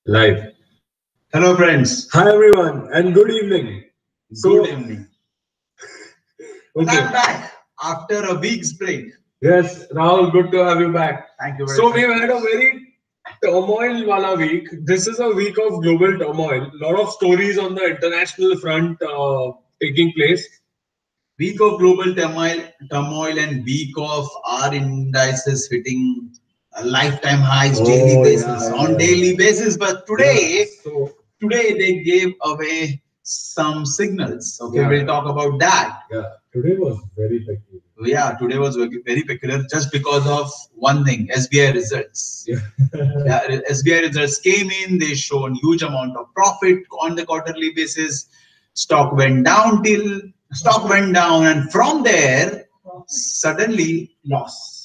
Live. Hello, friends. Hi everyone, and good evening. Good evening. Okay. I'm back after a week's break. Yes, Rahul, good to have you back. Thank you very So much. we've had a very turmoil wala week. This is a week of global turmoil. Lot of stories on the international front taking place. Week of global turmoil, and week of our indices hitting lifetime highs on daily basis. But today, today they gave away some signals. Okay, we'll talk about that. Yeah, today was very peculiar. Yeah, today was very peculiar just because of one thing: SBI results. Yeah. SBI results came in. They shown huge amount of profit on the quarterly basis. Stock went down, and from there suddenly loss.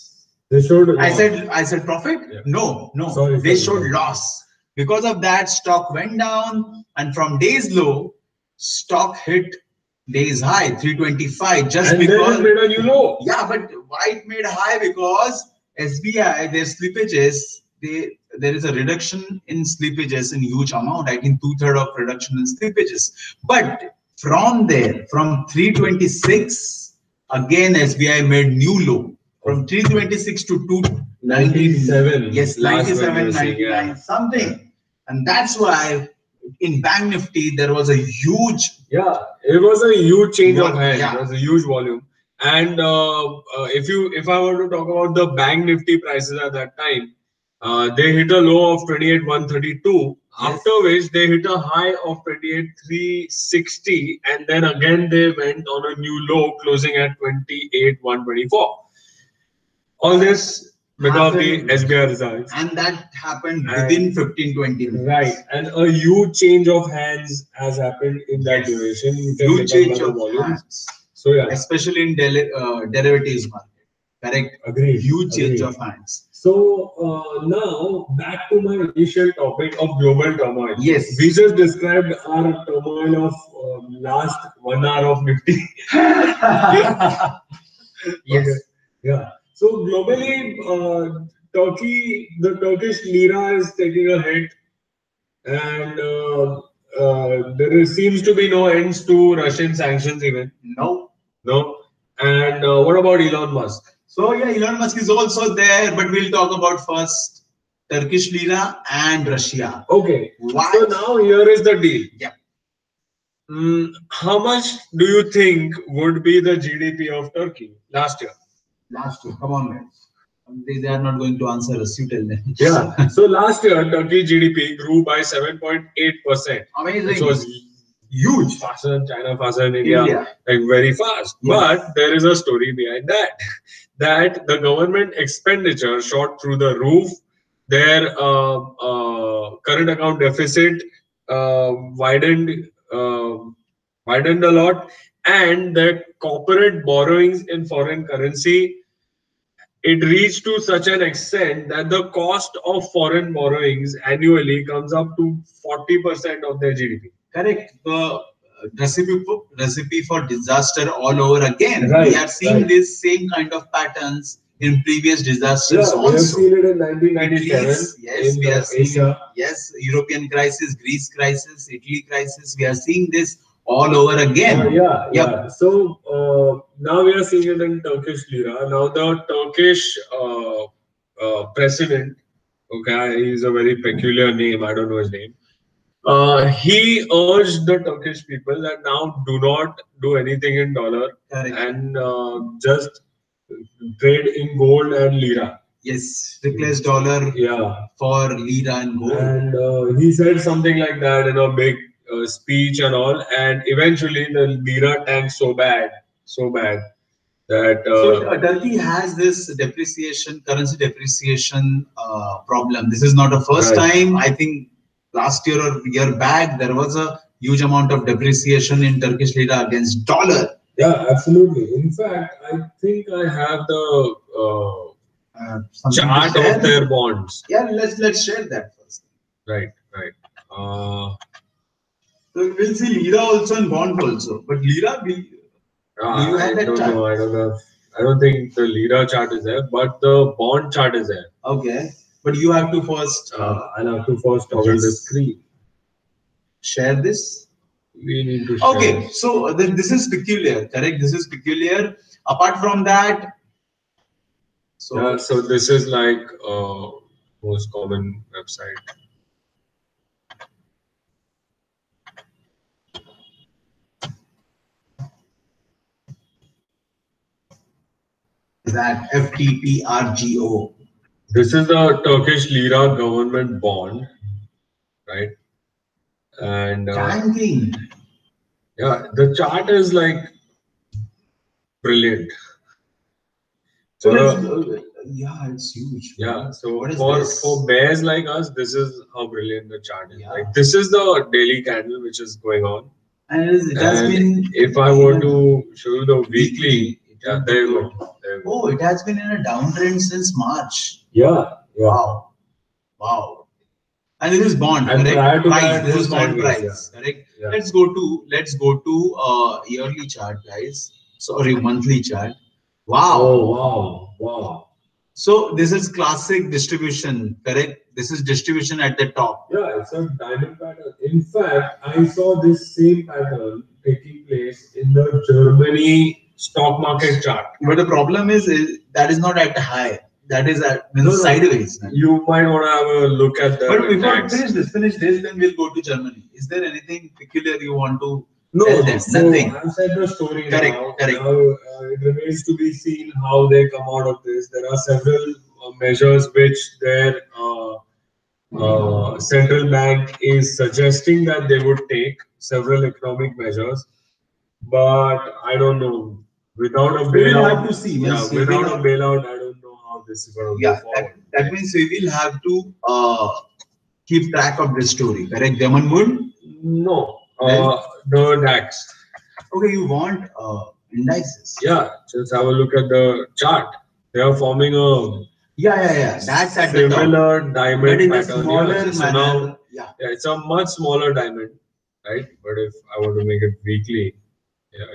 They showed loss. I said profit. Yeah. No. Sorry, showed loss. Because of that, stock went down, and from days low, stock hit days high 325 just And because then it made a new low. Yeah, but why it made high? Because SBI, their slippages, there is a reduction in slippages in huge amount. I think 2/3 of reduction in slippages. But from there, from 326, again SBI made new low from 326 to 297. Yes, 97, 99, something. And that's why in Bank Nifty there was a huge. Yeah, it was a huge change of hands. Yeah. It was a huge volume. And if I were to talk about the Bank Nifty prices at that time, they hit a low of 28,132. Yes. After which they hit a high of 28,360, and then again they went on a new low, closing at 28,124. All this because of the SBI results. And that happened within 15-20 minutes. Right, and a huge change of hands has happened in that duration. You can Huge change of volumes. hands. So yeah, Especially in derivatives market. Correct. Agreed. Huge change of hands. So now back to my initial topic of global turmoil. Yes. We just described our turmoil of last 1 hour of Nifty. Yes. Okay. Yeah. So globally, the Turkish Lira is taking a hit, and there seems to be no ends to Russian sanctions even. No. And what about Elon Musk? So yeah, Elon Musk is also there, but we'll talk about first Turkish Lira and Russia. Okay. Why? So now here is the deal. Yeah. How much do you think would be the GDP of Turkey last year? Last year, come on, guys. They are not going to answer us. You tell them. Yeah. So last year, Turkey GDP grew by 7.8%. Amazing. Which was huge. Faster than China, faster than India. Like very fast. Yeah. But there is a story behind that. That the government expenditure shot through the roof. Their current account deficit widened a lot, and the corporate borrowings in foreign currency, it reached to such an extent that the cost of foreign borrowings annually comes up to 40% of their GDP. Correct. The recipe for disaster all over again. Right, we have seen this same kind of patterns in previous disasters also. We have seen it in 1997. Yes, we have seen. Yes, European crisis, Greece crisis, Italy crisis. We are seeing this all over again. Yeah. So now we are seeing it in Turkish Lira. Now the Turkish president, okay, he's a very peculiar name. I don't know his name. He urged the Turkish people that now do not do anything in dollar. Correct. And just trade in gold and lira. Yes, replace dollar for lira and gold. And he said something like that in a big speech and all. And eventually the lira tanked so bad that so Turkey has this currency depreciation problem. This is not the first time. I think last year or year back there was a huge amount of depreciation in Turkish lira against dollar. Yeah, absolutely. In fact, I think I have the chart of their bonds. Yeah, let's share that first. Right. So we'll see lira also and bond also. But lira, do you have that chart? No, I don't have. I don't think the lira chart is there, but the bond chart is there. Okay. But you have to first. I'll have to first toggle the screen. Share this. We need to share. Okay, so this is peculiar, correct? This is peculiar. Apart from that, so this is like most common website. That FTPRGO. This is the Turkish Lira government bond, right? And Banking. Yeah, the chart is like brilliant. So yeah, it's huge. Yeah, so what is for bears like us, this is how brilliant the chart is. Like this is the daily candle which is going on. And it has been. If I were to show you the weekly, yeah, there you go. Oh, it has been in a downtrend since March. Yeah. Wow. And this is bond, and correct? Price. This is bond price, correct? Yeah. Let's go to yearly chart, guys. Sorry, monthly chart. Wow. Oh, wow. So this is classic distribution, correct? This is distribution at the top. Yeah, it's a diamond pattern. In fact, I saw this same pattern taking place in the Germany stock market chart. But the problem is that is not at high. That is at sideways. You might want to have a look at that. But before we finish this, then we'll go to Germany. Is there anything peculiar you want to tell them? Nothing. I've said the story. Correct. Now, it remains to be seen how they come out of this. There are several measures which their central bank is suggesting that they would take, several economic measures. But I don't know. Without a bailout, we'll have to see. Without a bailout, I don't know how this is going to go forward. That means we will have to keep track of this story. Correct, German would? No. The DAX. Okay, you want indices? Yeah, just have a look at the chart. They are forming a That's at the top. Similar diamond but pattern. Smaller so now, it's a much smaller diamond, right? But if I were to make it weekly,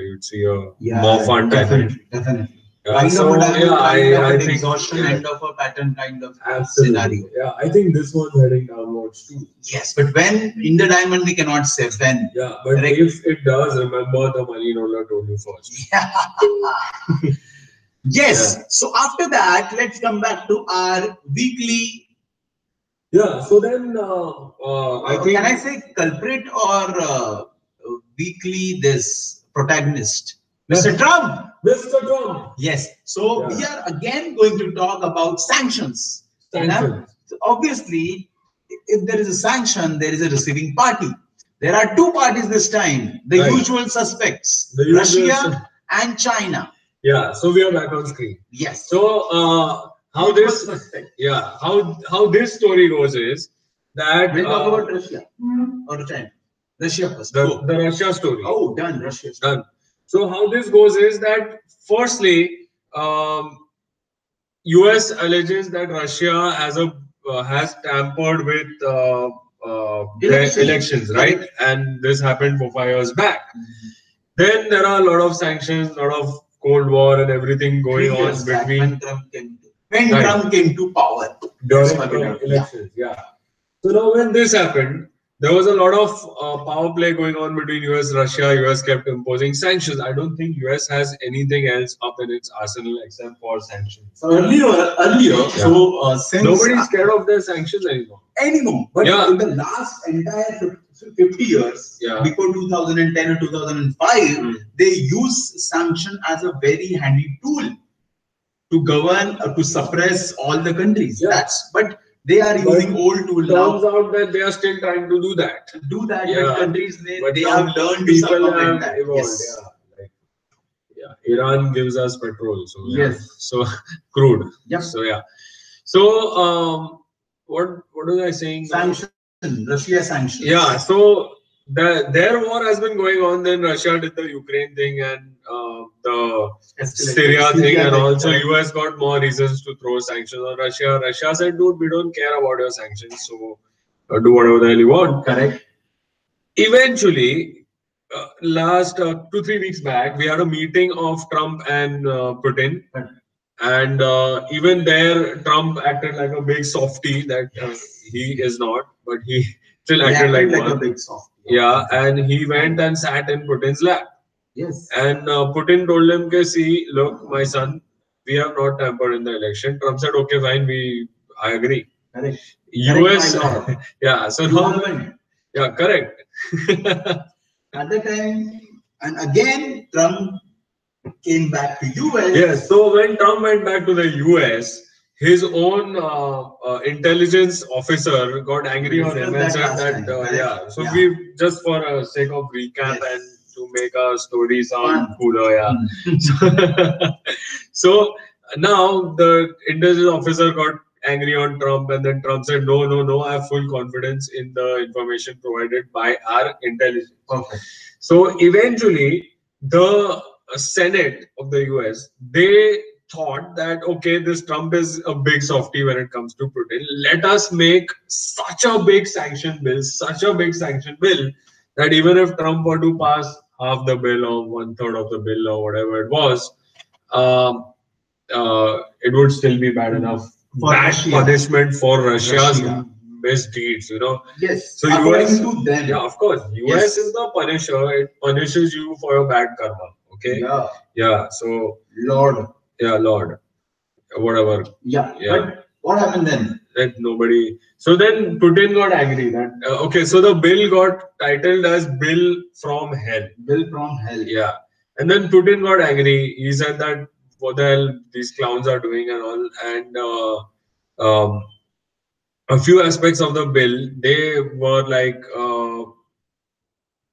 you'd see a more fun diamond. Definitely. I think exhaustion end of a pattern kind of scenario. Yeah, I think this one's heading downwards too. Yes, but when in the diamond we cannot say when. Yeah, but if it does, remember the money roller told you first. Yeah. Yes. Yeah. So after that, let's come back to our weekly. Yeah. So then, I think. Can I say culprit or weekly this protagonist? Mr. Trump. Mr. Trump. Yes. So we are again going to talk about sanctions. So obviously, if there is a sanction, there is a receiving party. There are two parties this time. The usual suspects, Russia and China. Yeah. So we are back on screen. Yes. So how this story goes is that we'll talk about Russia or China. Russia first. The Russia story. Oh, done. Russia. Done. So how this goes is that firstly, US alleges that Russia has tampered with their elections, right? And this happened 4-5 years back. Then there are a lot of sanctions, a lot of Cold War and everything going on between when Trump came to power during elections. Yeah. So now when this happened, there was a lot of power play going on between US, Russia. US kept imposing sanctions. I don't think US has anything else up in its arsenal except for sanctions. So earlier, so since nobody's scared of their sanctions anymore. But in the last entire 50 years, before 2010 or 2005, they used sanction as a very handy tool to govern, to suppress all the countries. But they are using old tools now. Turns out that they are still trying to do that. But countries they have learned to circumvent that. Evolved, Iran gives us petrol, so crude. So what was I saying? Sanction, Russia sanctions. Yeah, so their war has been going on. Then Russia did the Ukraine thing and the Syria thing, and also US got more reasons to throw sanctions on Russia. Russia said, dude, we don't care about your sanctions, so do whatever the hell you want. Correct. Eventually, last 2-3 weeks back, we had a meeting of Trump and Putin, And even there, Trump acted like a big softie that he is not, but he still acted like one. A big softie. Yeah, and he went and sat in Putin's lap. Yes. And Putin told him, see, look, my son, we have not tampered in the election. Trump said, okay, fine, I agree. Correct. US, Correct, yeah, so now, yeah, correct. At the time, and again, Trump came back to US. Yes, so when Trump went back to the US, his own intelligence officer got angry on him and said that, yeah. So we, just for a sake of recap and to make our story sound cooler, yeah. So now the intelligence officer got angry on Trump, and then Trump said, no, I have full confidence in the information provided by our intelligence. Perfect. So eventually, the Senate of the US, they thought that, okay, this Trump is a big softie when it comes to Putin. Let us make such a big sanction bill, that even if Trump were to pass half the bill or 1/3 of the bill or whatever it was, it would still be bad enough. Bad punishment for Russia's misdeeds, you know. Yes. So US, yeah, of course, US is the punisher. It punishes you for your bad karma. Okay. Yeah. Yeah. So Lord. Yeah, Lord. Whatever. Yeah. But what happened then? That nobody. So then Putin got angry. That okay. So the bill got titled as "Bill from Hell." Bill from Hell. Yeah. And then Putin got angry. He said that what the hell these clowns are doing and all. And a few aspects of the bill, they were like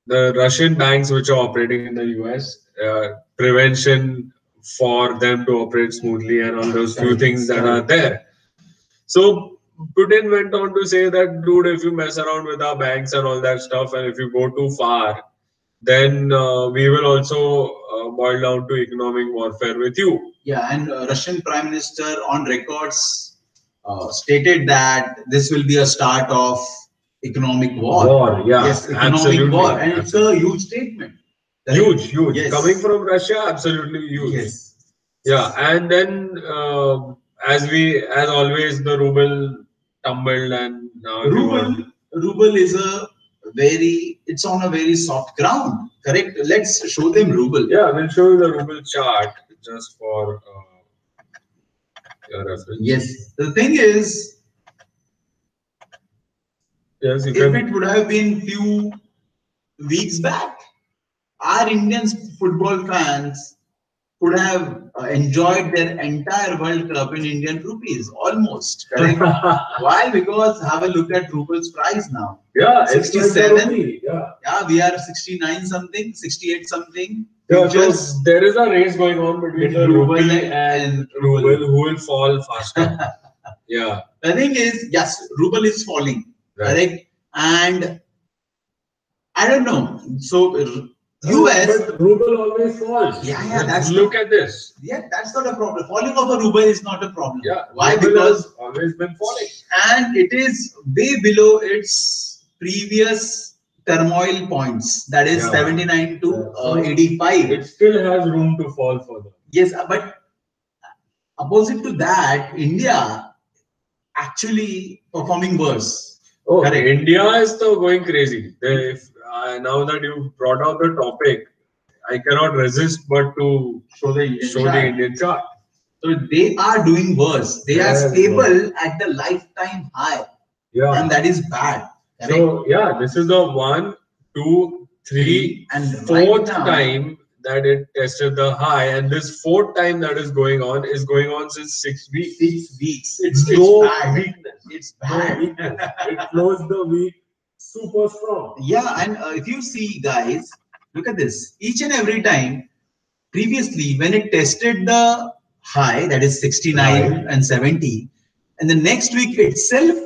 the Russian banks which are operating in the US, prevention for them to operate smoothly, and all those few things that are there. So Putin went on to say that, dude, if you mess around with our banks and all that stuff, and if you go too far, then we will also boil down to economic warfare with you. Yeah, and Russian Prime Minister on records stated that this will be a start of economic war. Yes, economic absolutely. War, and it's a huge statement. Huge. Yes. Coming from Russia, absolutely huge. Yes. Yeah, and then as always, the ruble tumbled, and now ruble is it's on a very soft ground. Correct. Let's show them ruble. Yeah, we'll show you the ruble chart just for your reference. Yes. The thing is, yes, if it would have been few weeks back, our Indian football fans could have enjoyed their entire World Cup in Indian rupees, almost. Correct? Why? Because have a look at ruble's price now. Yeah, 67. Yeah, we are 69 something, 68 something. Yeah, so there is a race going on between the ruble and ruble. Who will fall faster? Yeah. The thing is, yes, ruble is falling. Right. Correct? And I don't know. So US, but ruble always falls. Yeah. Look at this. Yeah, that's not a problem. Falling of a ruble is not a problem. Yeah. Why? Ruble because has always been falling, and it is way below its previous turmoil points. That is 79 to 85. It still has room to fall further. Yes, but opposite to that, India actually performing worse. Oh, correct. India is still going crazy. Now that you brought out the topic, I cannot resist but to show the Indian chart. So they are doing worse. They are stable at the lifetime high. Yeah. And that is bad. Correct? So yeah, this is the 1, 2, 3, and fourth time that it tested the high, and this fourth time that is going on since 6 weeks. 6 weeks. It's bad. Weakness. It's bad. It closed the week super strong. Yeah, and if you see, guys, look at this. Each and every time, previously, when it tested the high, that is 69 and 70, and the next week itself,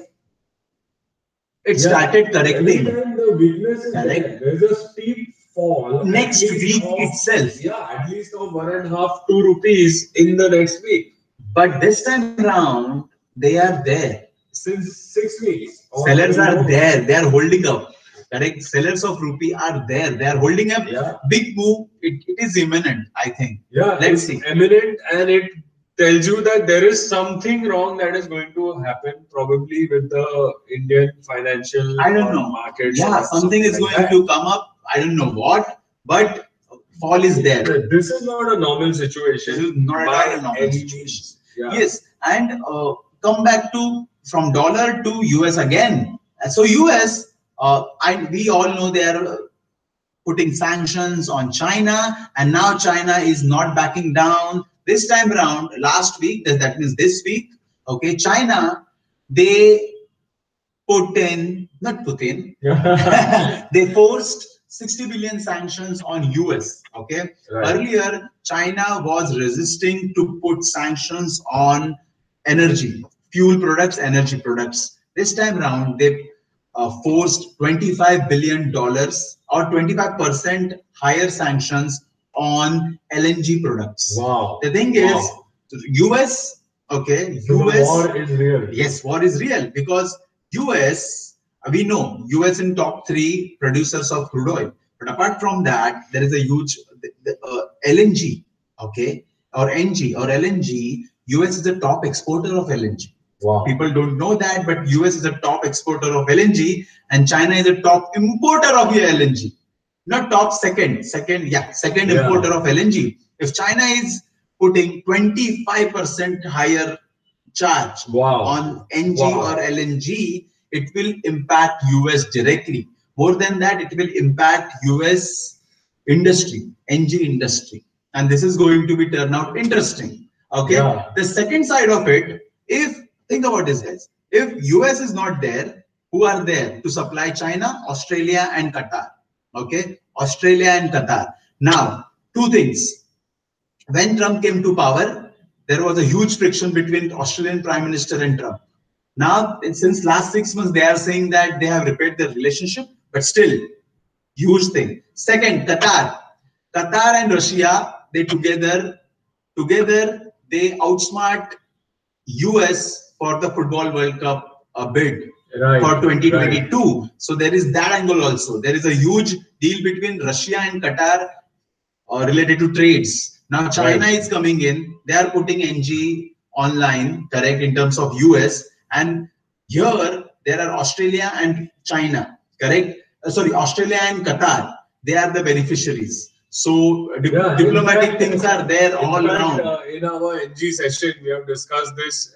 it started correcting. The weakness is there. There's a steep fall. Next week itself. Yeah, at least of 1.5 to 2 rupees in the next week. But this time around, they are there. Since 6 weeks. Sellers are there. They are holding up. Correct. Sellers of rupee are there. They are holding up. Yeah. Big move. It is imminent, I think. Yeah. Let's see. Imminent, and it tells you that there is something wrong that is going to happen, probably with the Indian financial I don't know. markets. Yeah, something is going to come up. I don't know what, but fall is there. This is not a normal situation. This is not at all a normal situation. Yes, and come back to from dollar to US again. So US, we all know they are putting sanctions on China, and now China is not backing down. This time around, last week, that means this week, okay, China, they they forced 60 billion sanctions on US. Okay, earlier China was resisting to put sanctions on energy, fuel products, energy products. This time around, they forced $25 billion or 25% higher sanctions on LNG products. Wow. The thing is, US, okay, so US, war is real. Yes, war is real because US, we know US in top 3 producers of crude oil. But apart from that, there is a huge LNG, okay, or NG or LNG. US is the top exporter of LNG. Wow. People don't know that, but US is a top exporter of LNG and China is a top importer of LNG. Not top, second importer of LNG. If China is putting 25% higher charge on NG or LNG, it will impact US directly. More than that, it will impact US industry, NG industry. And this is going to be turn out interesting. Okay. Yeah. The second side of it, think about this, guys. If US is not there, who are there to supply China? Australia and Qatar. Okay. Australia and Qatar. Now, two things. When Trump came to power, there was a huge friction between Australian Prime Minister and Trump. Now, since last 6 months, they are saying that they have repaired their relationship, but still, huge thing. Second, Qatar. Qatar and Russia, they together, they outsmart US for the Football World Cup bid for 2022. Right. So there is that angle also. There is a huge deal between Russia and Qatar related to trades. Now China is coming in. They are putting NG online, correct, in terms of US. And here there are Australia and China, correct? Australia and Qatar. They are the beneficiaries. So diplomatic things are there all around. In our NG session, we have discussed this,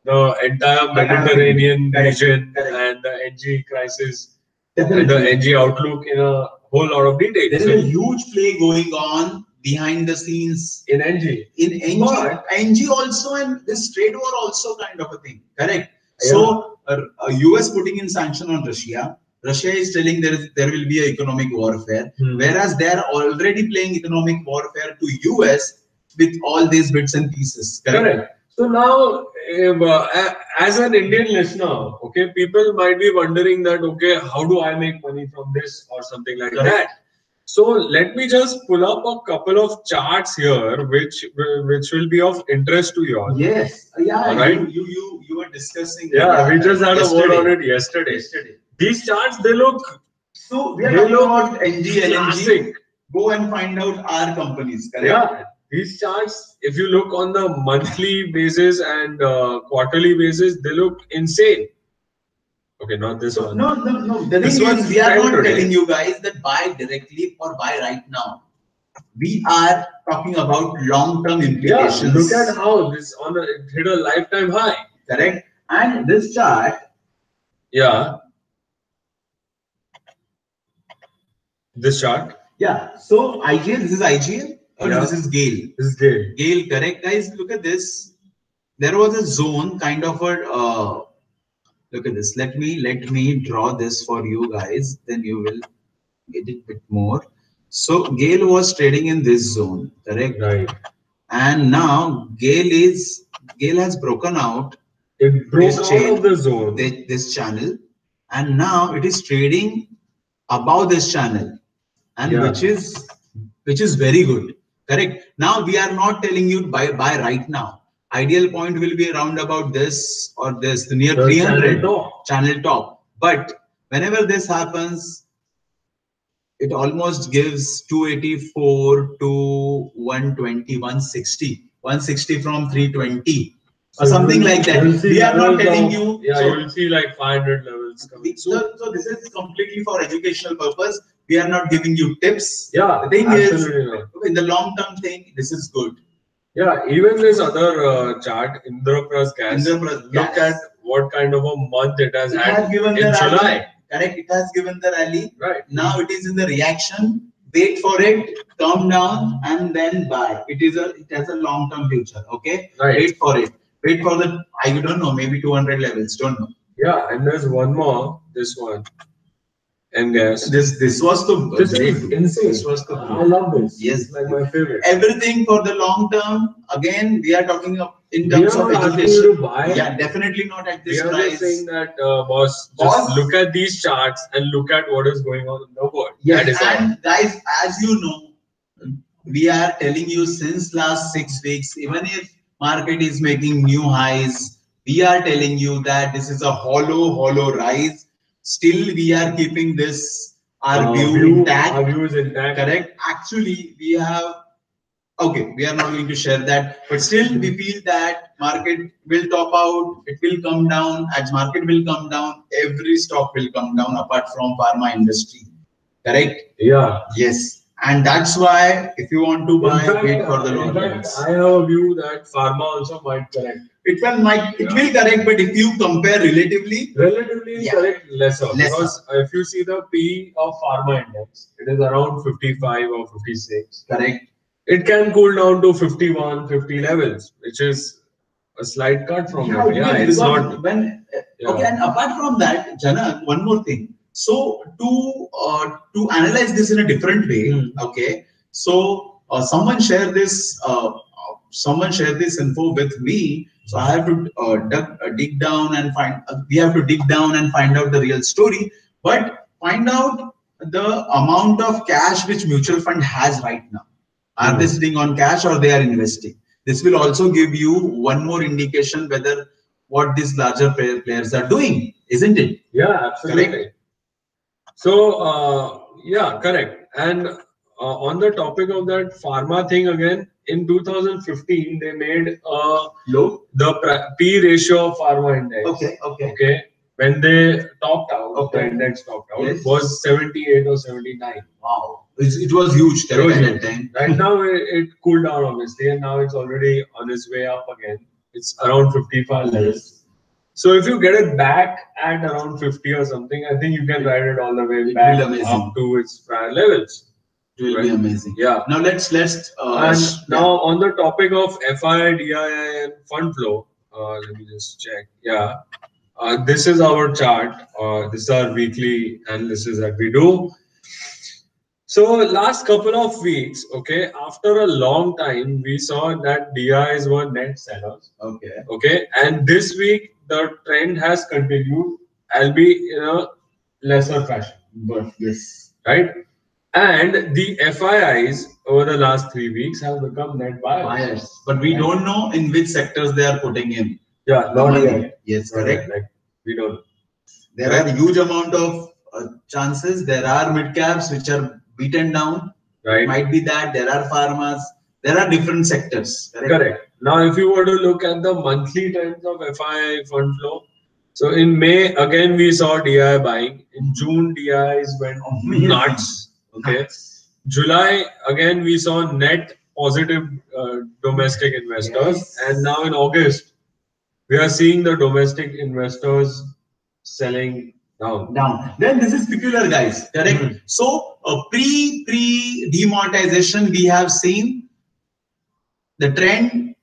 the entire Mediterranean region and the NG crisis, and the NG outlook in a whole lot of detail. There is a huge play going on behind the scenes in NG. NG also, and this trade war also kind of a thing, correct? Yeah. So US putting in sanction on Russia. Russia is telling there will be an economic warfare, whereas they are already playing economic warfare to US with all these bits and pieces. Correct. So now, as an Indian listener, okay, people might be wondering that, okay, how do I make money from this or something like that? So let me just pull up a couple of charts here, which will be of interest to you all. Yes. Yeah. All right. You were discussing. Yeah, we just had a word on it yesterday. These charts, they look. So we are talking about NG, LNG. Go and find out our companies. Correct? Yeah. These charts, if you look on the monthly basis and quarterly basis, they look insane. Okay, not this one. No. The thing is, we are not telling you guys that buy directly or buy right now. We are talking about long-term implications. Yeah, look at how this it hit a lifetime high. Correct. And this chart. Yeah. This chart. Yeah. So IGL, this is IGL. Or this is GAIL. This is GAIL. GAIL, correct, guys. Look at this. There was a zone, kind of a. Look at this. Let me draw this for you guys. Then you will get it a bit more. So GAIL was trading in this zone, correct? Right. And now GAIL has broken out. It broke out of the zone. This channel, and now it is trading above this channel, and which is very good. Correct. Now we are not telling you buy right now. Ideal point will be around about this or this, near 300 channel top. But whenever this happens, it almost gives 284 to 120, 160. 160 from 320 or something like that. We are not telling you. Yeah, you will see like 500 levels coming. So this is completely for educational purpose. We are not giving you tips. Yeah, the thing is, not. In the long term thing, this is good. Yeah, even this other chart, Indraprastha gas. Look at what kind of a month it has had given in July. Correct. It has given the rally. Right. Now it is in the reaction. Wait for it, calm down, and then buy. It has a long term future. Okay. Right. Wait for it. Wait for the, I don't know, maybe 200 levels. Don't know. Yeah, and there's one more. This one. And gas. This was the insane. This was the I love this. Yes, it's like my favorite. Everything for the long term. Again, we are talking of in terms of education. To buy. Yeah, definitely not at this price. We are just saying that, boss, just look at these charts and look at what is going on in the world. Yes, and guys, as you know, we are telling you since last 6 weeks, even if market is making new highs, we are telling you that this is a hollow rise. Still, we are keeping this our view intact. Our view is intact. Correct. Actually, we have. Okay, we are not going to share that, but still, we feel that market will top out. It will come down. As market will come down, every stock will come down apart from pharma industry. Correct. Yeah. Yes. And that's why if you want to buy, wait for the lower levels. I have a view that pharma also might correct. It will correct, but if you compare relatively correct lesser. Because if you see the P of pharma index, it is around 55 or 56. Correct. It can cool down to 51, 50 levels, which is a slight cut from that. Yeah, it's not. Okay, and apart from that, Janak, one more thing. So to analyze this in a different way, okay. So someone shared this info with me. So I have to dig down and find. We have to dig down and find out the real story, but find out the amount of cash which mutual fund has right now. Are they sitting on cash or they are investing? This will also give you one more indication whether what these larger players are doing, isn't it? Yeah, absolutely. Correct? So, yeah, correct. And on the topic of that pharma thing again, in 2015, they made the P ratio of pharma index. Okay. When they topped out, the index topped out, it was 78 or 79. Wow. It was huge at that time. Right now, it cooled down, obviously, and now it's already on its way up again. It's around 55 levels. So if you get it back at around 50 or something, I think you can ride it all the way back up to its prior levels. It will be amazing. Yeah. Now let's now on the topic of FI, DII, and fund flow, let me just check. Yeah. This is our chart. This is our weekly analysis that we do. So last couple of weeks, okay, after a long time, we saw that DIs were net sellers. Okay, and this week the trend has continued, albeit in a lesser fashion. But yes, right. And the FIIs over the last 3 weeks have become net buyers. But we don't know in which sectors they are putting in. Yeah, not yet. Yes, correct. Like, we don't. There are huge amount of chances. There are mid caps which are beaten down. Right. Might be that there are pharmas. There are different sectors. Correct. Now, if you were to look at the monthly trends of FI fund flow, so in May again we saw DI buying. In June, DIs went nuts. Okay. July again we saw net positive domestic investors, and now in August we are seeing the domestic investors selling down. Then this is peculiar, guys. Correct. So pre demonetization we have seen the trend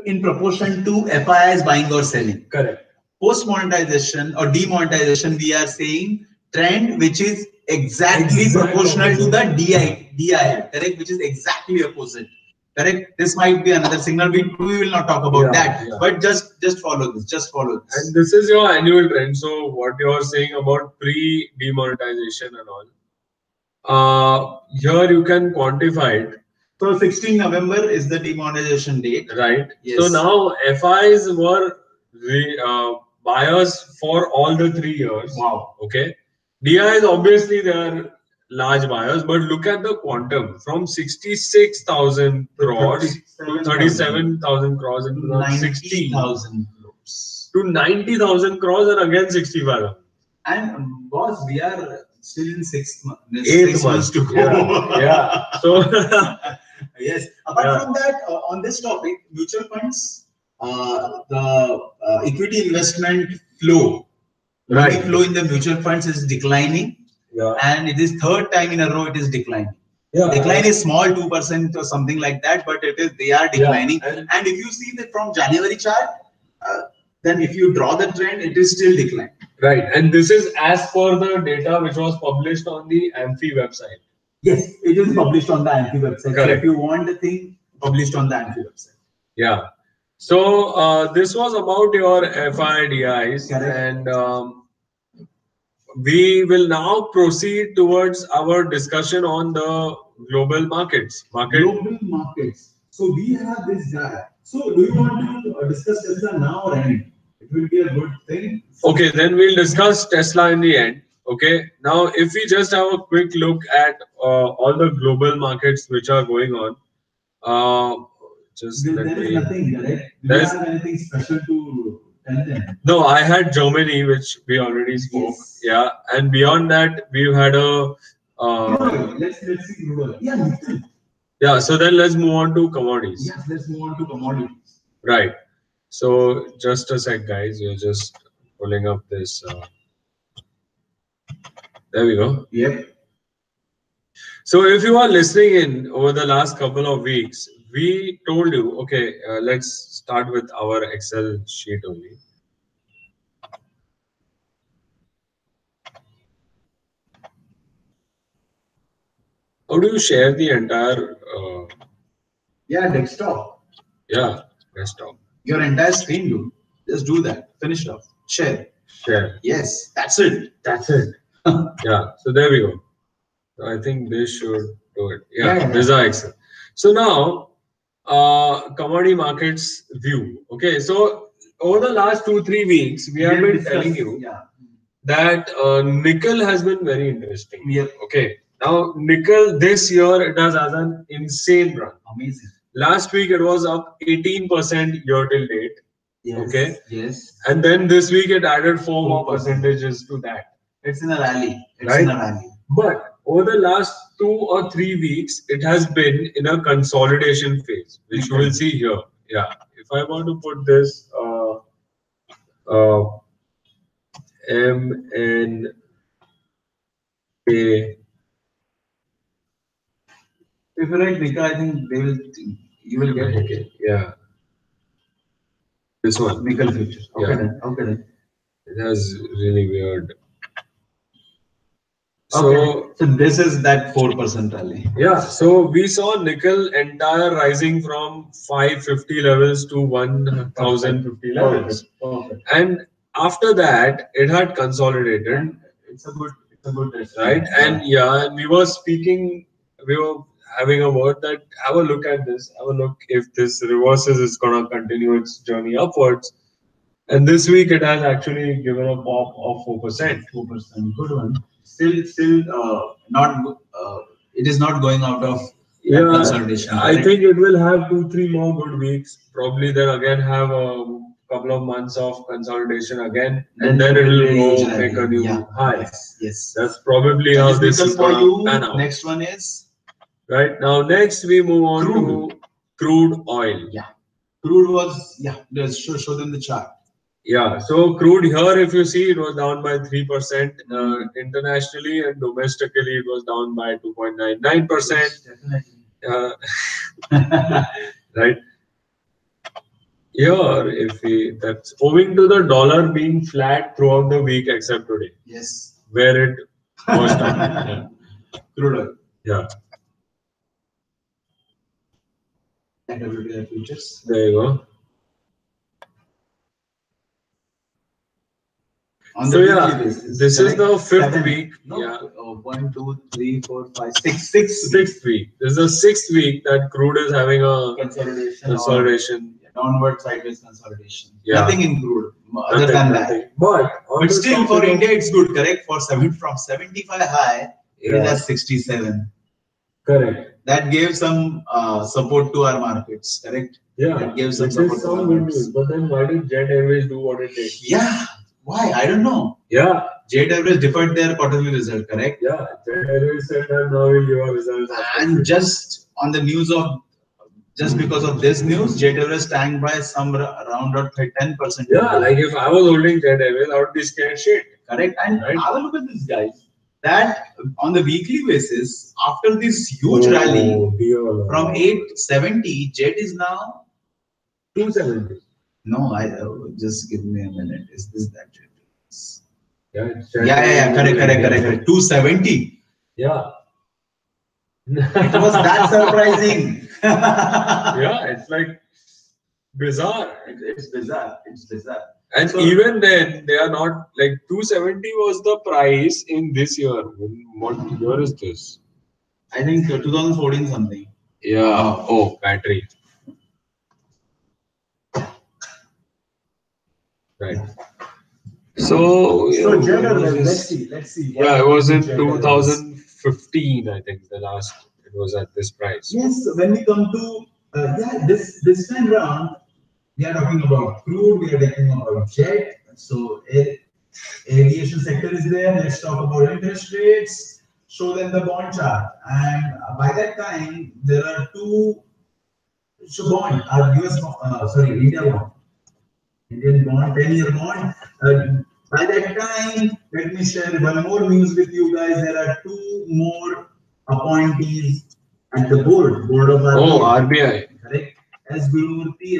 in proportion to FIIs buying or selling. Correct. Post monetization or demonetization, we are seeing trend which is exactly proportional to the DI, correct, which is exactly opposite. Correct. This might be another signal. We will not talk about that. But just follow this. Just follow this. And this is your annual trend. So what you are saying about pre-demonetization and all, here you can quantify it. So 16 November is the demonetization date. Right. Yes. So now FIs were buyers for all the 3 years. Wow. Okay. DIs obviously they are large buyers, but look at the quantum from 66,000 crores to 37,000 crores in 90,000 crores to 90,000 crores and again 65. And boss, we are still in 6 months. 8 months to go. Yeah. So yes. Apart from that, on this topic, mutual funds, the equity investment flow, money flow in the mutual funds is declining. Yeah. And it is third time in a row it is declining. Yeah. Decline is small, 2% or something like that, but they are declining. Yeah. And if you see that from January chart, then if you draw the trend, it is still declining. Right, and this is as per the data which was published on the AMFI website. Yes, it is published on the AMFI website. Correct. So if you want the thing, published on the AMFI website. Yeah. So this was about your FIDIs. Correct. And we will now proceed towards our discussion on the global markets. Global markets. So we have this guy. So do you want to discuss Tesla now or end? It will be a good thing. Okay, then we'll discuss Tesla in the end. Okay, now if we just have a quick look at all the global markets which are going on, just there is nothing, right? Do you have anything special to tell them? No, I had Germany, which we already spoke. Yes. Yeah, and beyond that, we've had a. Let's see global. Yeah. Yeah, so then let's move on to commodities. Yes, let's move on to commodities. Right. So just a sec, guys. You're just pulling up this. There we go. Yep. So if you are listening in over the last couple of weeks, we told you, okay, let's start with our Excel sheet only. How do you share the entire? Desktop. Yeah, desktop. Your entire screen, you just do that. Finish it off. Share. Share. Yes, that's it. That's it. Yeah. So there we go. So I think this should do it. Yeah. This is our Excel. So now, commodity markets view. Okay. So over the last 2-3 weeks, we have been telling you that nickel has been very interesting. Yeah. Okay. Now nickel this year it has had an insane run. Amazing. Last week it was up 18% year till date. Yes. Okay. Yes. And then this week it added 4 more percentages to that. It's in a rally. It's right? In a rally. But over the last 2 or 3 weeks, it has been in a consolidation phase, which you will see here. Yeah. If I want to put this MNA. If you write nickel, I think you will get it. Yeah. This one. Nickel future. Okay. Yeah. Okay. Then. It has really weird. So this is that 4% rally. Yeah. So we saw nickel entire rising from 550 levels to 1050 levels. Perfect. And after that, it had consolidated. And it's a good test. Right. And and we were having a word that have a look at this. Have a look if this reverses, it's gonna continue its journey upwards. And this week it has actually given a pop of 4%. 4%. Good one. Still not. It is not going out of consolidation. I think it will have 2-3 more good weeks. Probably then again have a couple of months of consolidation again, and then it will go make a new high. Yes. That's probably how this is going to pan out. Next one is right now. Next we move on to crude oil. Yeah. Crude was Let's show them the chart. Yeah, so crude here, if you see, it was down by 3% internationally, and domestically it was down by 2.99%. Right. Here, that's owing to the dollar being flat throughout the week except today. Yes. Where it was down. Crude oil. Yeah. WTI futures. There you go. So this is the 5th week. No, 1, 2, 3, 4, 5, 6. Sixth week. This is the 6th week that crude is having a consolidation. Downward sideways consolidation. Yeah. Nothing in crude other than that. But still for India it's good, correct? From 75 high, It is at 67. Correct. That gave some support to our markets. Correct. Yeah. That gave some Which support is to our some good markets. news. But then why did Jet Airways do what it did? Yeah. Why? I don't know. Yeah. Jet Airways deferred their quarterly result. Correct. Yeah. Jet Airways said that now we'll give our results. And just on the news of, just because of this news, Jet Airways tanked by some around 10%. Yeah, like if I was holding Jet Airways, I would be scared shit. Correct. And have a look at this, guys. That on the weekly basis, after this huge rally from 870, Jet is now 270. No, I just give me a minute. Is this that Jet? Yeah, Correct. 270. Yeah. It was that surprising. Yeah, it's like bizarre. It's bizarre. It's bizarre. And so, even then, they are not like 270 was the price in this year. What year is this? I think 2014 something. Yeah. Oh, battery. Right. So, Jet Airways, let's see. Yeah, it was in 2015, I think, the last it was at this price. Yes, when we come to this time round, we are talking about crude, we are talking about jet. So aviation sector is there. Let's talk about interest rates. Show them the bond chart, and by that time there are two bond, US India bond, Indian bond, 10-year bond. By that time, let me share one more news with you guys. There are two more appointees at the board of RBI. Oh, RBI. Correct. S. Gurumurthy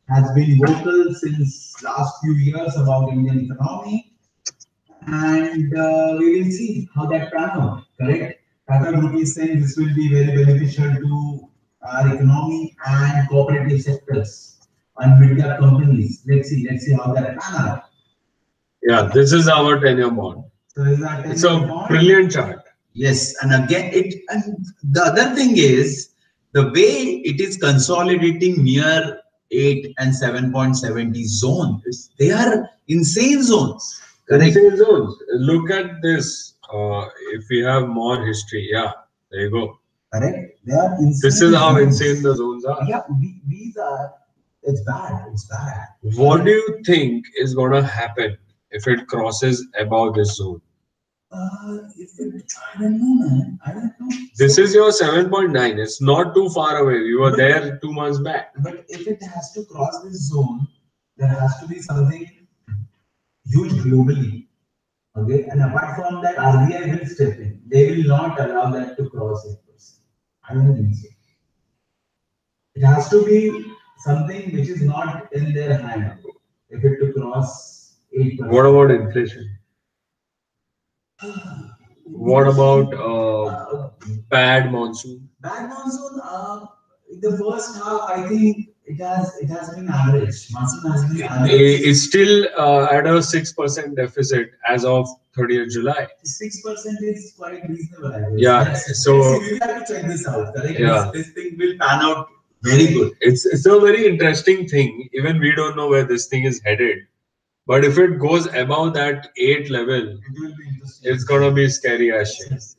has been vocal since last few years about Indian economy, and we will see how that pan out. Correct. Tata Group is saying this will be very beneficial to our economy and cooperative sectors and mid-cap companies. Let's see how that pan out. Yeah, this is our 10-year bond. So it's a brilliant chart. Yes, and again, and the other thing is the way it is consolidating near 8 and 7.70 zones. They are insane zones. Correct. Insane zones. Look at this. If we have more history, yeah, there you go. Correct. They are insane. This is how insane the zones are. Yeah, these are. It's bad. It's bad. What do you think is going to happen if it crosses above this zone? I don't know, man. I don't know. This is your 7.9. It's not too far away. We were there 2 months back. But if it has to cross this zone, there has to be something huge globally. Okay, and apart from that, RBI will step in. They will not allow that to cross 8%. I don't think so. It has to be something which is not in their hand. If it to cross 8%. What about inflation? What about bad monsoon? Bad monsoon. The first half, I think it has been average. Monsoon has been average. It's still at a 6% deficit as of 30th July. 6% is quite reasonable, I guess. Yeah. Yes. So we have to check this out. Correct? Yeah. This thing will pan out very good. It's a very interesting thing. Even we don't know where this thing is headed. But if it goes above that 8 level, It will be interesting. It's gonna be scary as shit. Yes,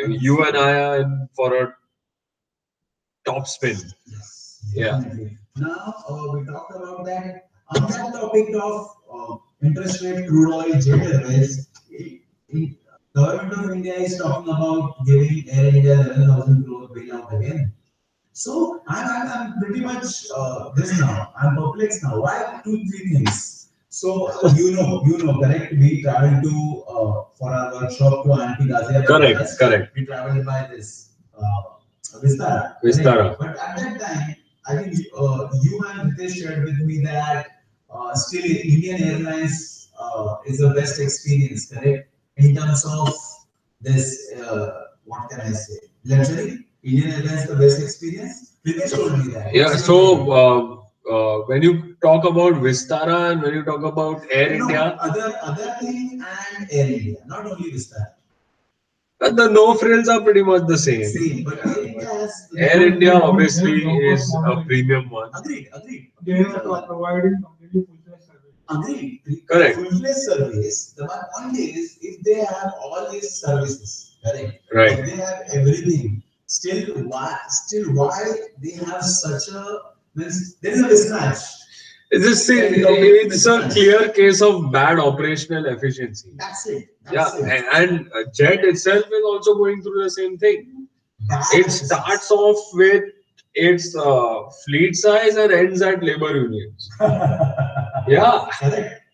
You and I are in for a top spin. Yes, yeah. Definitely. Now we talked about that. On that topic of interest rate, crude oil, Jet Airways, government of India is talking about giving Air India 11,000 crore bailout again. So I'm pretty much this now. I'm perplexed now. Why 2-3 things? So you know, correct? We traveled to for our workshop to Aunty Ghaziabad. Correct. We traveled by this Vistara. But at that time, I think you and Ritesh shared with me that still Indian Airlines is the best experience, correct? In terms of this, what can I say? Luxury. Indian Airlines the best experience. Ritesh told me that. Yeah. So when you talk about Vistara and when you talk about Air India, other thing and Air India, not only Vistara. The no frills are pretty much the same. But Air India obviously is a premium one. Agreed. They are providing completely full-fledged service. Agreed. Correct. Full-fledged service. The one point is if they have all these services, Correct. Right. If they have everything, still why they have such a means there is a mismatch. It's a clear case of bad operational efficiency. That's it. Yeah, That's it. and Jet itself is also going through the same thing. It That's starts off with its fleet size and ends at labor unions. Yeah.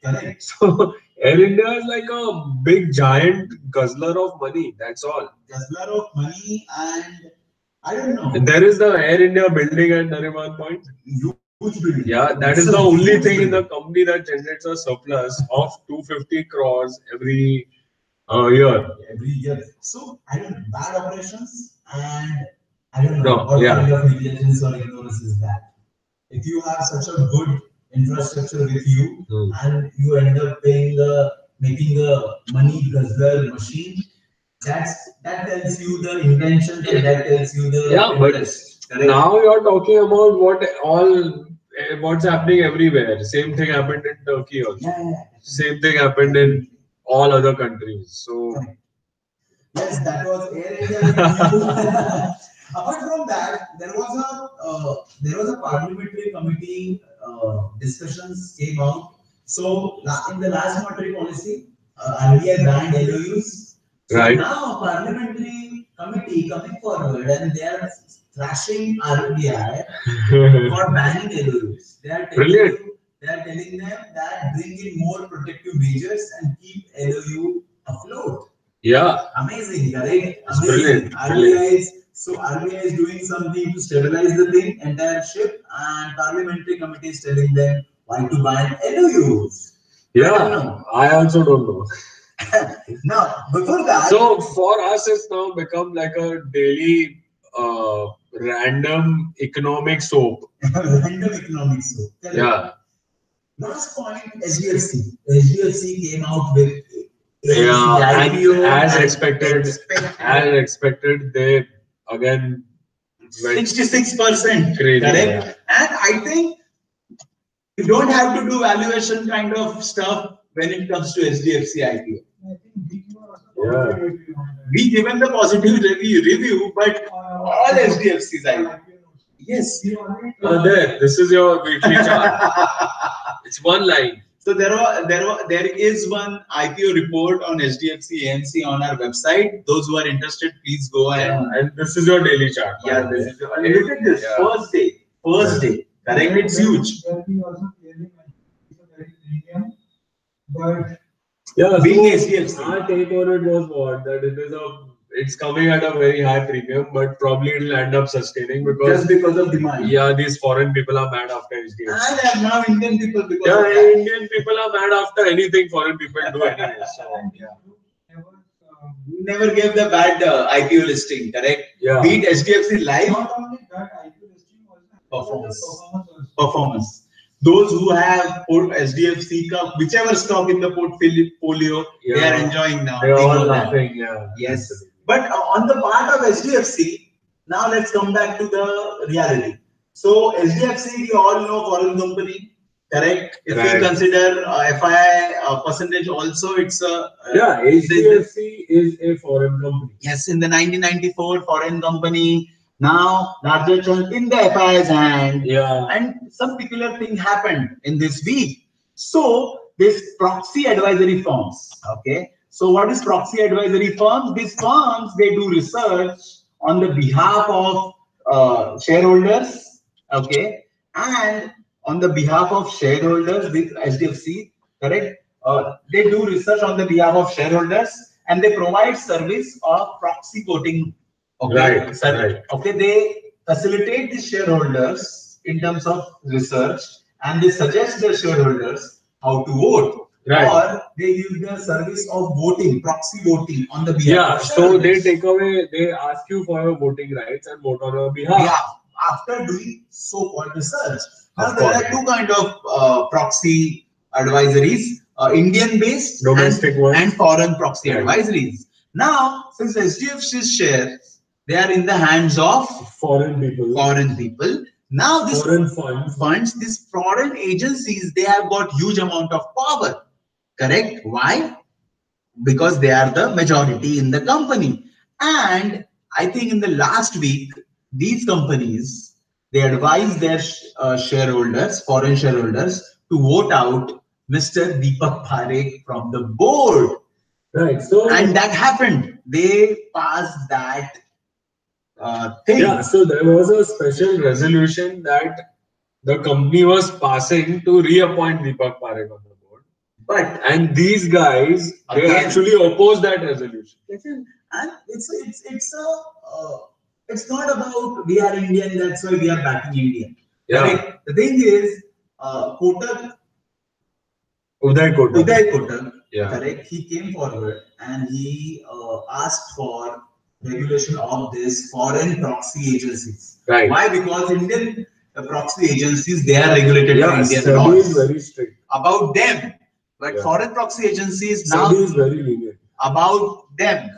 correct. So Air India is like a big giant guzzler of money. That's all. Guzzler of money, and I don't know. And there is the Air India building at Nariman Point. Huge building. Yeah, that is the only thing in the company that generates a surplus of 250 crores every year. Every year. So I don't know, bad operations, and I don't know No, what yeah. kind of negligence or ignorance is that. If you have such a good infrastructure with you and you end up making a money guzzler machine, that tells you the intention and that tells you the interest. Correct? Now you're talking about what's happening everywhere. Same thing happened in Turkey also. Yeah. Same thing happened in all other countries. So Correct. Yes, that was Air India. Apart from that, there was a parliamentary committee discussions came out. So in the last monetary policy, RBI banned LOUs. So right. now parliamentary committee coming forward and they are thrashing RBI for banning LOUs. Brilliant. They are telling them that bring in more protective measures and keep LOU afloat. Yeah. Amazing, right? Amazing. Brilliant. RBI is doing something to stabilize the thing, entire ship, and parliamentary committee is telling them why to ban LOUs. Yeah, I also don't know. Now, before that, so for us, it's now become like a daily random economic soap. Random economic soap. Correct. Yeah. Last point, HDFC. HDFC came out with IPO as expected, they again 66%. Crazy, correct. Yeah. And I think you don't have to do valuation kind of stuff when it comes to HDFC IPO. Yeah. We given the positive review, but all HDFCs IPO. Yes. There. This is your weekly chart. It's one line. So there is one IPO report on HDFC AMC on our website. Those who are interested, please go and this is your daily chart. Yeah, this is your, look at this. First day. Correct, it's huge. But yeah, being HDFC. Our take on it was what that it's coming at a very high premium, but probably it'll end up sustaining just because of demand. Yeah, these foreign people are mad after HDFC. And now Indian people because Indian people are mad after anything foreign people do anyway. So never gave the bad IPO listing, correct? Yeah. Beat HDFC Live. not only that, IPO listing also performance. Those who have put HDFC whichever stock in the portfolio, they are enjoying now. They are all laughing. Yeah. Yes. But on the part of HDFC, now let's come back to the reality. So HDFC, we all know foreign company, correct? If we consider FII percentage also, it's a HDFC is a foreign company. Yes, in the 1994 foreign company. Now larger chunk in the FII's hand. Yeah. And some peculiar thing happened in this week. So this proxy advisory firms. Okay. So what is proxy advisory firms? These firms, they do research on the behalf of shareholders. Okay. And on the behalf of shareholders, this HDFC, correct? They do research on the behalf of shareholders and they provide service of proxy voting. Okay. Right. Okay. They facilitate the shareholders in terms of research and they suggest the shareholders how to vote. Right. Or they give the service of voting, proxy voting on the behalf of shareholders. So they ask you for your voting rights and vote on your behalf. After doing so-called research. Now there are two kinds of proxy advisories, Indian-based domestic and foreign proxy advisories. Now, since HDFC's shares, they are in the hands of foreign people. Now this foreign funds, these foreign agencies, they have got huge amount of power. Correct? Why? Because they are the majority in the company. And I think in the last week, these companies, they advised their shareholders, foreign shareholders, to vote out Mr. Deepak Parekh from the board. Right. So And that happened. They passed that thing. yeah, so there was a special resolution that the company was passing to reappoint Deepak Parekh on the board. And these guys, they Again. actually opposed that resolution. And it's not about we are Indian, that's why we are backing Indian. Yeah. Correct? The thing is, Kotak, Uday Kotak, Yeah. correct? He came forward and he asked for regulation of this foreign proxy agencies. Right. Why? Because Indian proxy agencies, they are regulated by Indian SEBI laws. is very strict. About them. But Yeah. foreign proxy agencies now SEBI is very lenient. about them.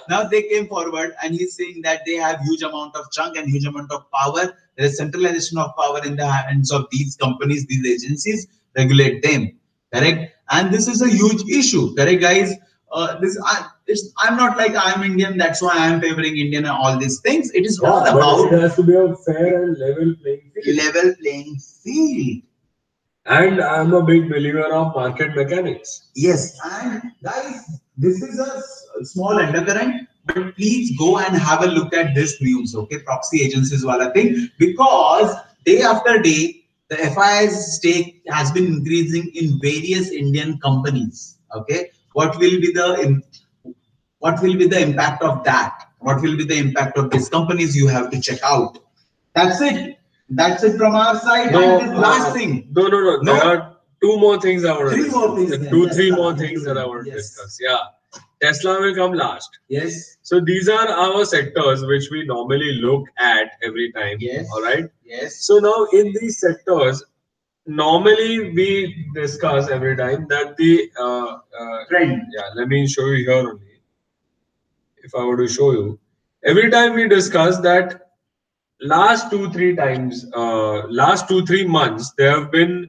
Now they came forward and he's saying that they have huge amount of chunk and huge amount of power. There is centralization of power in the hands of these companies, these agencies, regulate them. Correct? And this is a huge issue. Correct, guys? I'm not like I'm Indian, that's why I'm favoring Indian and all these things. It is all about it has to be a fair and level playing field. level playing field. And I'm a big believer of market mechanics. Yes, and guys, this is a small undercurrent, but please go and have a look at this news, okay? Proxy agencies wala thing, because day after day, the FII's stake has been increasing in various Indian companies, okay? What will be the impact of that? What will be the impact of these companies? You have to check out. That's it. That's it from our side. No, and this last thing. No. There are two more things I want to Three more things. three more things that I want to discuss. Yeah. Tesla will come last. Yes. So these are our sectors which we normally look at every time. Yes. All right. Yes. So now in these sectors, normally we discuss every time that the Trend. Yeah. Let me show you here only. If I were to show you, every time we discuss that last 2-3 months, they have been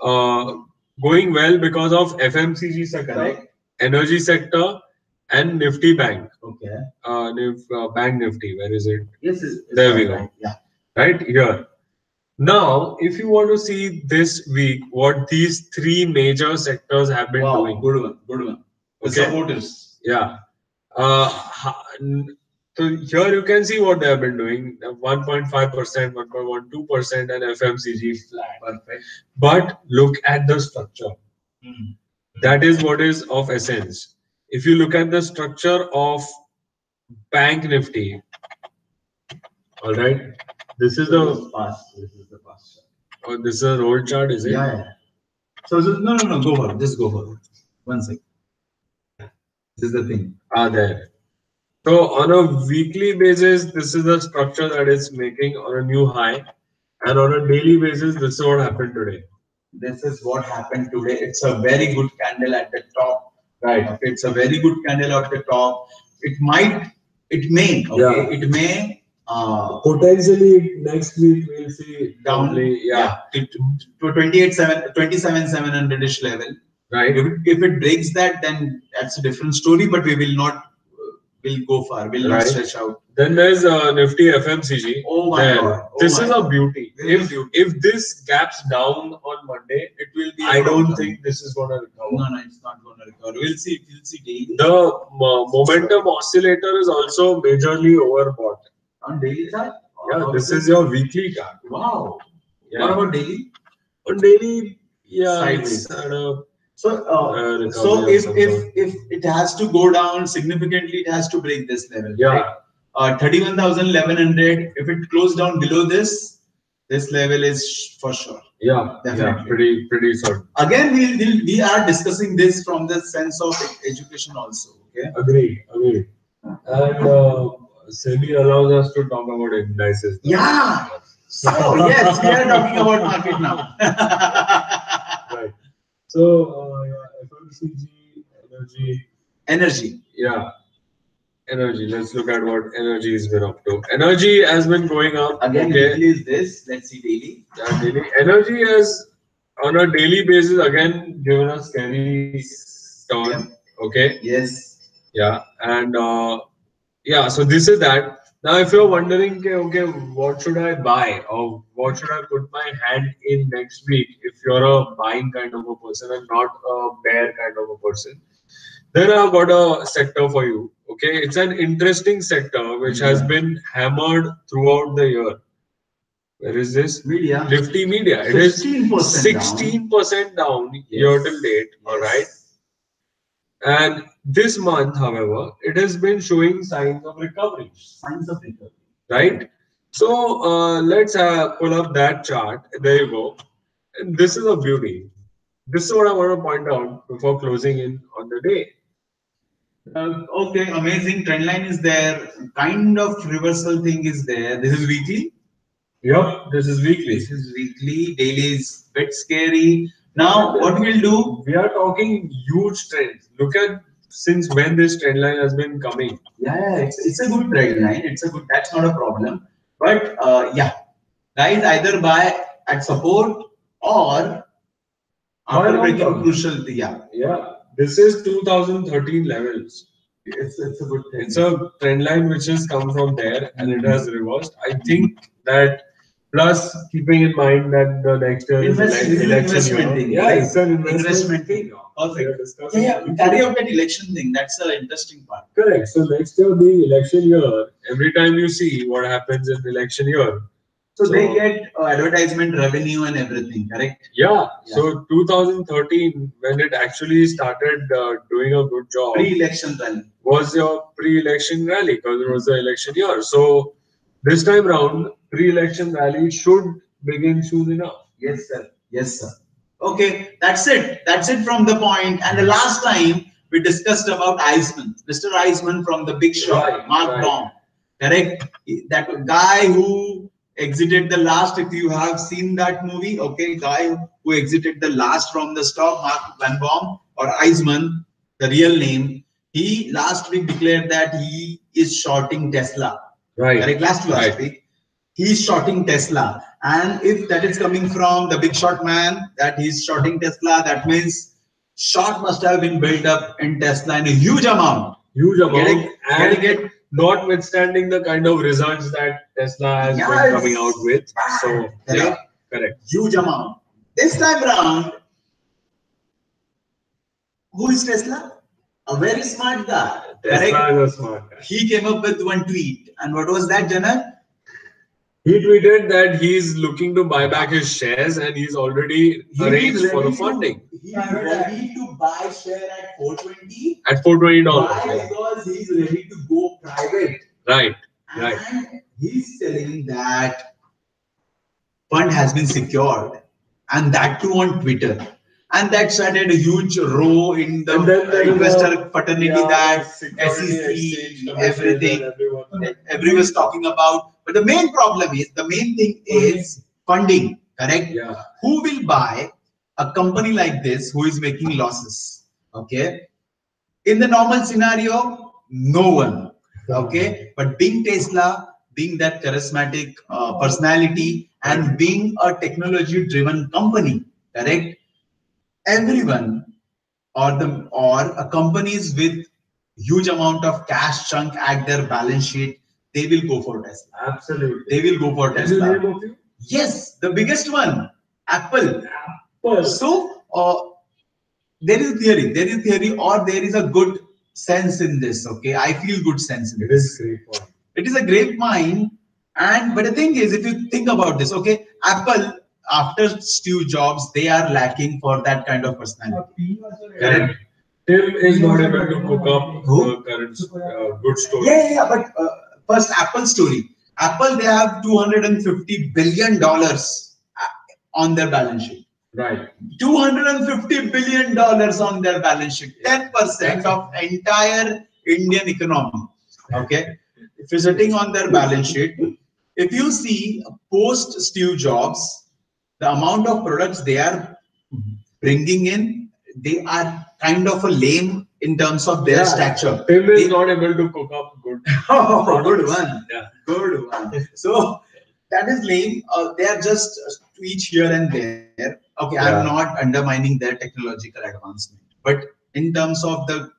going well because of FMCG sector, Correct. energy sector, and Nifty Bank. Okay. Bank Nifty, where is it? Yes. There we go. Right. Yeah. Right here. Now, if you want to see this week what these three major sectors have been doing. Good one. Good one. The Okay. supporters. Yeah. So here you can see what they have been doing: 1.5%, 1.12%, and FMCG flat. Perfect. But look at the structure. Mm. That is what is of essence. If you look at the structure of Bank Nifty, all right, this is the past. This is the past. Oh, this is a roll chart, is it? Yeah. So no. Go for it. Just go for it. 1 second. This is the thing. There. So on a weekly basis, this is the structure that it's making on a new high, and on a daily basis, this is what happened today. This is what happened today. It's a very good candle at the top. Right. Okay. It's a very good candle at the top. It may. Okay. Yeah. It may. Potentially next week we'll see Down. To 27,700-ish level. Right. If it breaks that, then that's a different story. But we will not. Will go far. Will not stretch out. Then there's Nifty FMCG. Oh my God. This is a beauty. If this gaps down on Monday, it will be. I don't think this is gonna recover. No, it's not gonna recover. We'll see daily. The momentum oscillator is also majorly overbought. On daily chart? Yeah, this is your weekly chart. Wow. Yeah. What about daily? On daily, yeah, Sideways. So if it has to go down significantly, it has to break this level. Yeah. Right? 31,100. If it closes down below this level is for sure. Yeah, definitely. Yeah, pretty certain. Again, we are discussing this from the sense of education also. Okay. Agreed. And SEBI allows us to talk about indices. Yeah. So yes, we are talking about market now. Right. So FMCG, energy. Yeah. Energy. Let's look at what energy has been up to. Energy has been going up. Again, daily is this. Let's see daily. Yeah, daily. Energy has, on a daily basis, again given a scary turn. Yeah. Okay. Yes. Yeah, and yeah, so this is that. Now, if you're wondering, okay, what should I buy or what should I put my hand in next week if you're a buying kind of a person and not a bear kind of a person, then I've got a sector for you. Okay, it's an interesting sector which has been hammered throughout the year. Where is this? Media. Nifty Media. It is 16% down year till date. All right. And this month, however, it has been showing signs of recovery. Signs of recovery. Right? So let's pull up that chart. There you go. And this is a beauty. This is what I want to point out before closing in on the day. Okay, amazing. Trend line is there. Kind of reversal thing is there. This is weekly. Yep, this is weekly. This is weekly. Daily is a bit scary. Now, what we'll do? We are talking huge trends. Look at since when this trend line has been coming. Yeah, it's a good trend line. It's a good. That's not a problem. But yeah, guys, either buy at support or after breaking crucial. Yeah. This is 2013 levels. It's a good thing. It's a trend line which has come from there and it has reversed. I think that plus keeping in mind that the next year is election year. Yeah, it's an investment thing. Perfect. Yeah, carry out that election thing. That's the interesting part. Correct. So next year being election year, every time you see what happens in election year. So they get advertisement revenue and everything, correct? Yeah. So 2013, when it actually started doing a good job, pre-election rally was your pre-election rally because it was the election year. So this time round, pre-election rally should begin soon enough. Yes, sir. Yes, sir. Okay, that's it. That's it from the point. And the last time we discussed about Eisman, Mr. Eisman from the Big Shot, Mark Baum, correct? That guy who exited the last. If you have seen that movie, okay, guy who exited the last from the stock, Mark Van Baum or Eisman, the real name. He last week declared that he is shorting Tesla. Right. Correct. Last week. He's shorting Tesla. And if that is coming from the big short man, that he's shorting Tesla, that means short must have been built up in Tesla in a huge amount. Huge amount. And notwithstanding the kind of results that Tesla has been coming out with. So, yeah, correct. Huge amount. This time around, who is Tesla? A very smart guy. Tesla is a smart guy. He came up with one tweet. And what was that, Janak? He tweeted that he's looking to buy back his shares and he's already arranged for the funding. He's ready to buy share at $420. At $420. Why? Because he's ready to go private. Right. And he's telling that fund has been secured. And that too on Twitter. And that started a huge row in the investor fraternity that SEC, everything, everyone's talking about. But the main problem is, the main thing is funding, correct? Yeah. Who will buy a company like this who is making losses? Okay. In the normal scenario, no one. Okay. But being Tesla, being that charismatic personality and being a technology driven company, correct? Everyone or a companies with huge amount of cash chunk at their balance sheet, they will go for Tesla. Absolutely. They will go for Tesla. Is the name of you? Yes, the biggest one, Apple. So there is theory or there is a good sense in this. Okay, I feel good sense in it. It is great point. It is a great mind. But the thing is, if you think about this, okay, Apple, after Steve Jobs, they are lacking for that kind of personality. Correct. Tim is not able to cook up the current good story. Yeah. But first, Apple story. Apple, they have $250 billion on their balance sheet. Right. $250 billion on their balance sheet. 10% of entire Indian economy. Okay. If you're sitting on their balance sheet, if you see post Steve Jobs, the amount of products they are bringing in, they are kind of a lame in terms of their stature. Tim is not able to cook up good. Good one. Yeah. Good one. So that is lame. They are just tweaks here and there. Okay, I'm not undermining their technological advancement, but in terms of the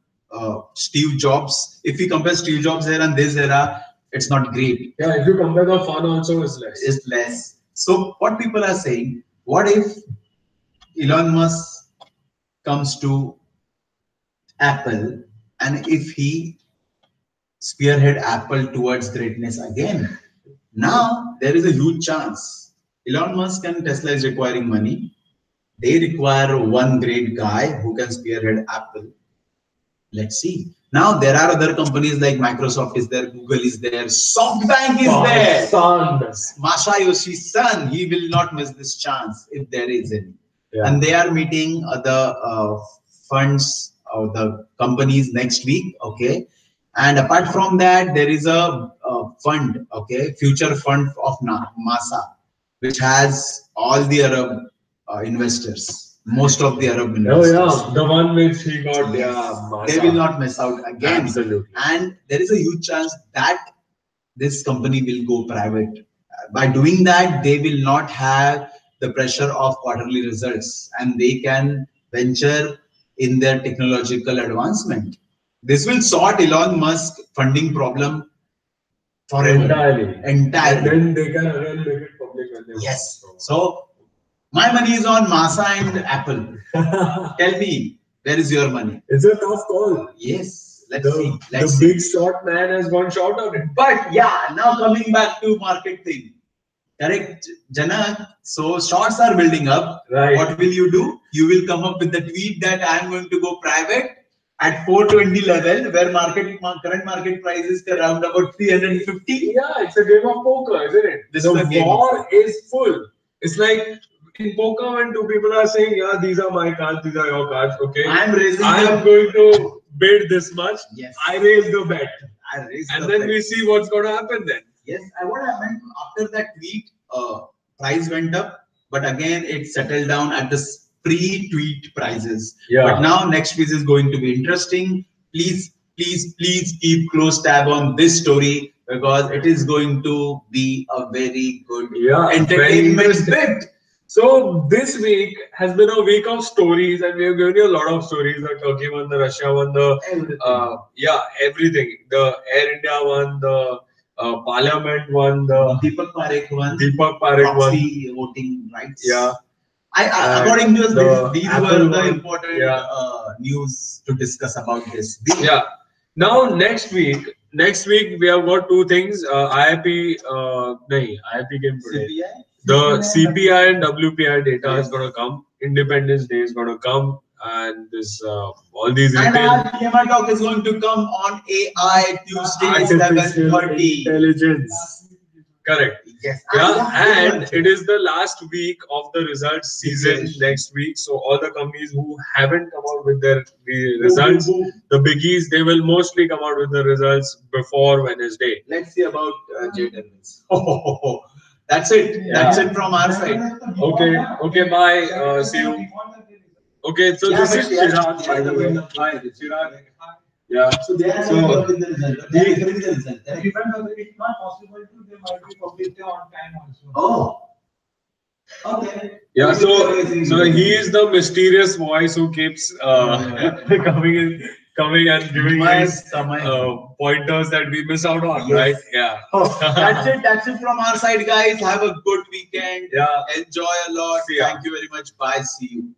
Steve Jobs. If we compare Steve Jobs era and this era, it's not great. Yeah, if you compare, the fun also is less. It's less. So what people are saying, what if Elon Musk comes to Apple, and if he spearhead Apple towards greatness again? Now there is a huge chance. Elon Musk and Tesla is requiring money. They require one great guy who can spearhead Apple. Let's see. Now there are other companies like Microsoft is there, Google is there, SoftBank is there. Son. Masayoshi's son, he will not miss this chance if there is any. Yeah. And they are meeting other funds or the companies next week. Okay. And apart from that, there is a fund, okay, future fund of Masa, which has all the Arab investors, most of the Arab investors. Oh yeah, the one which he got. Yes. Yeah, Masa. They will not miss out again. Absolutely. And there is a huge chance that this company will go private. By doing that, they will not have the pressure of quarterly results, and they can venture in their technological advancement. This will sort Elon Musk funding problem forever. Entirely. And then they can again make it public when they yes. want. So my money is on Masa and Apple. Tell me, where is your money? It's a tough call. Yes. Let's see. The big short man has gone short on it. But yeah, now coming back to market thing. Correct, Janak. So shorts are building up. Right. What will you do? You will come up with the tweet that I am going to go private at 420 level, where current market price is around about 350. Yeah, it's a game of poker, isn't it? The war is full. It's like in poker when two people are saying, yeah, these are my cards, these are your cards. Okay, I'm going to bid this much. Yes. I raise the bet. And then we see what's going to happen then. Yes, and what happened after that tweet, price went up, but again it settled down at the pre-tweet prices. Yeah. But now next week is going to be interesting. Please keep close tab on this story, because it is going to be a very good entertainment bit. So this week has been a week of stories, and we have given you a lot of stories. The Turkey one, the Russia one, everything. The Air India one, the Parliament one, the Deepak Parekh one, proxy voting rights. Yeah. According to us, these were the important news to discuss about this. Yeah. Now next week we have got two things. IIP came today. CPI? The CPI and WPI data is going to come. Independence Day is going to come, and this all these retail. And our TMR talk is going to come on AI Tuesday, 7:30. Intelligence. Correct. Yes. And it is the last week of the results season next week. So all the companies who haven't come out with their results, the biggies, they will mostly come out with the results before Wednesday. Let's see about Jet Airways. That's it. Yeah. That's it from our side. Okay. Bye. See you. Okay. So this is Chirag, by the way. Hi, Chirag. Yeah. So they are with the result. They are getting the result. It's not possible to. They might be published on time also. Oh. Okay. Yeah. So he is the mysterious voice who keeps coming and giving us pointers that we miss out on, right? Yeah. That's it from our side, guys. Have a good weekend. Yeah. Enjoy a lot. Thank you very much. Bye. See you.